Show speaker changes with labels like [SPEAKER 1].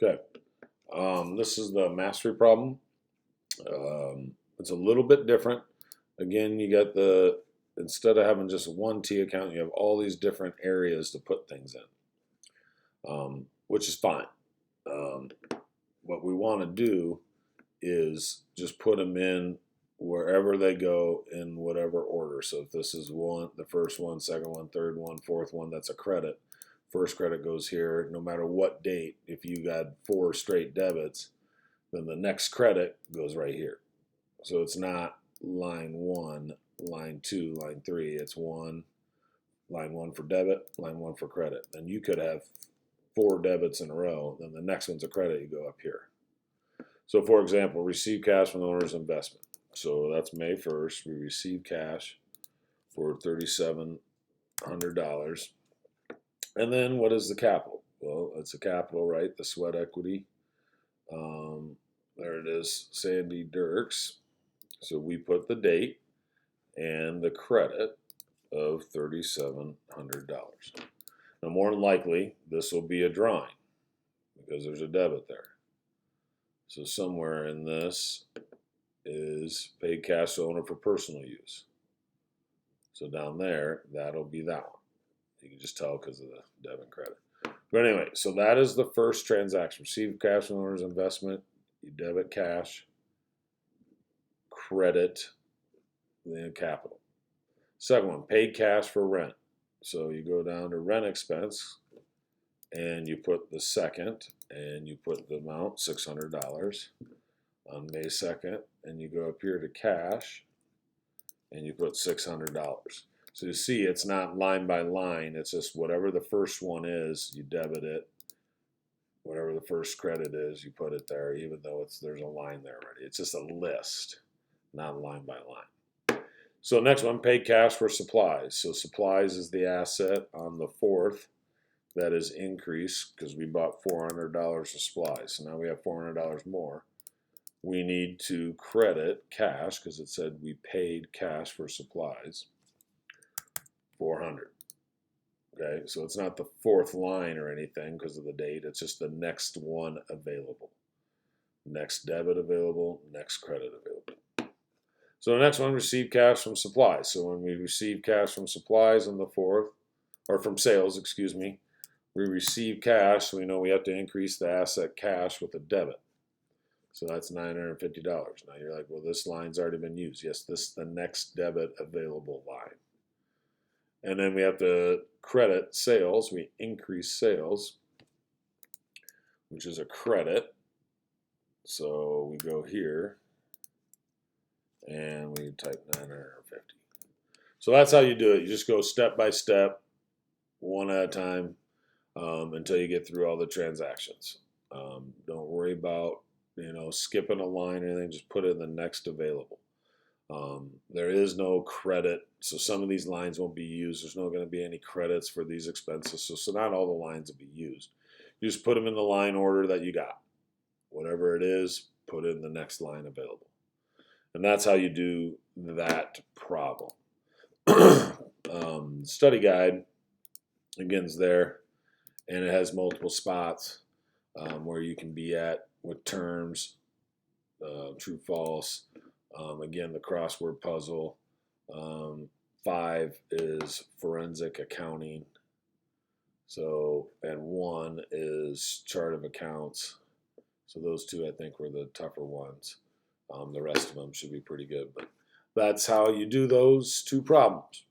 [SPEAKER 1] Okay. This is the mastery problem. It's a little bit different. Again, you got instead of having just one T account, you have all these different areas to put things in, which is fine. What we want to do is just put them in wherever they go in whatever order. So if this is the first one, second one, third one, fourth one, that's a credit. First credit goes here. No matter what date, if you got 4 straight debits, then the next credit goes right here. So it's not line 1, line 2, line 3. It's line 1 for debit, line 1 for credit. Then you could have 4 debits in a row. Then the next one's a credit. You go up here. So, for example, receive cash from the owner's investment. So that's May 1st. We receive cash for $3,700. And then what is the capital? Well, it's a capital, right? The sweat equity. There it is, Sandy Dirks. So we put the date and the credit of $3,700. Now, more than likely, this will be a drawing because there's a debit there. So somewhere in this is paid cash to owner for personal use. So down there, that'll be that one. You can just tell because of the debit and credit. But anyway, so that is the first transaction. Receive cash from owner's investment. You debit cash, credit, then capital. Second one, paid cash for rent. So you go down to rent expense, and you put the second, and you put the amount, $600, on May 2nd, and you go up here to cash, and you put $600. So you see it's not line by line, it's just whatever the first one is, you debit it. Whatever the first credit is, you put it there, even though there's a line there already. It's just a list, not line by line. So next one, paid cash for supplies. So supplies is the asset on the 4th that is increased because we bought $400 of supplies. So now we have $400 more. We need to credit cash because it said we paid cash for supplies, $400. Okay, so it's not the 4th line or anything because of the date. It's just the next one available. Next debit available, next credit available. So the next one, receive cash from supplies. So when we receive cash from supplies on the 4th, or from sales, excuse me, we receive cash, so we know we have to increase the asset cash with a debit. So that's $950. Now you're like, well, this line's already been used. Yes, this is the next debit available line. And then we have to credit sales. We increase sales, which is a credit. So we go here and we type 950. So that's how you do it. You just go step by step, one at a time, until you get through all the transactions. Don't worry about skipping a line or anything. Just put it in the next available. There is no credit, so some of these lines won't be used. There's not going to be any credits for these expenses, so not all the lines will be used. You just put them in the line order that you got. Whatever it is, put it in the next line available. And that's how you do that problem. Study guide, again, is there, and it has multiple spots where you can be at with terms, true, false. Again, the crossword puzzle. 5 is forensic accounting. So, and 1 is chart of accounts. So those 2, I think, were the tougher ones. The rest of them should be pretty good. But that's how you do those 2 problems.